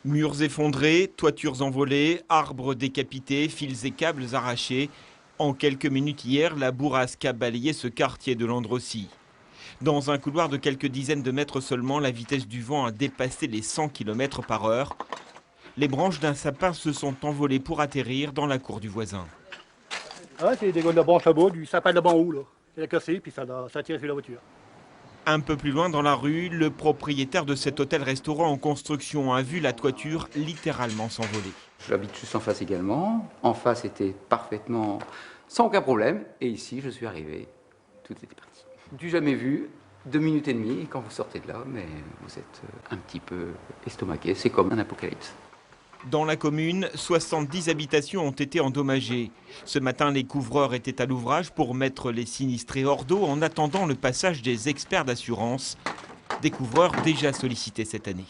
Murs effondrés, toitures envolées, arbres décapités, fils et câbles arrachés. En quelques minutes hier, la bourrasque a balayé ce quartier de Landrecy. Dans un couloir de quelques dizaines de mètres seulement, la vitesse du vent a dépassé les 100 km/h. Les branches d'un sapin se sont envolées pour atterrir dans la cour du voisin. Ah, c'est des gars de la branche à bas, du sapin de là-bas en haut, là. Il a cassé, puis ça a tiré sur la voiture. Un peu plus loin dans la rue, le propriétaire de cet hôtel-restaurant en construction a vu la toiture littéralement s'envoler. J'habite juste en face également. En face était parfaitement sans aucun problème. Et ici, je suis arrivé. Tout était parti. Du jamais vu, 2 minutes et demie. Et quand vous sortez de là, mais vous êtes un petit peu estomaqué. C'est comme un apocalypse. Dans la commune, 70 habitations ont été endommagées. Ce matin, les couvreurs étaient à l'ouvrage pour mettre les sinistrés hors d'eau en attendant le passage des experts d'assurance. Des couvreurs déjà sollicités cette année.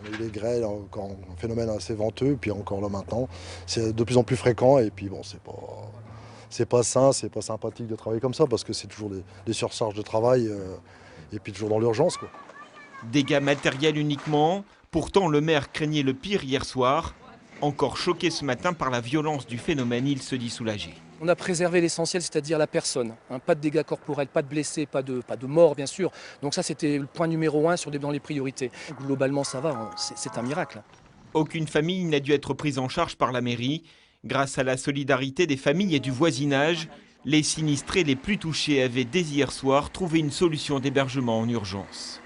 On a eu les grêles, encore un phénomène assez venteux, puis encore là maintenant, c'est de plus en plus fréquent et puis bon, c'est pas sain, c'est pas sympathique de travailler comme ça parce que c'est toujours des surcharges de travail et puis toujours dans l'urgence, quoi. Dégâts matériels uniquement. Pourtant, le maire craignait le pire hier soir. Encore choqué ce matin par la violence du phénomène, il se dit soulagé. On a préservé l'essentiel, c'est-à-dire la personne. Pas de dégâts corporels, pas de blessés, pas de morts, bien sûr. Donc ça, c'était le point numéro 1 dans les priorités. Globalement, ça va, c'est un miracle. Aucune famille n'a dû être prise en charge par la mairie. Grâce à la solidarité des familles et du voisinage, les sinistrés les plus touchés avaient dès hier soir trouvé une solution d'hébergement en urgence.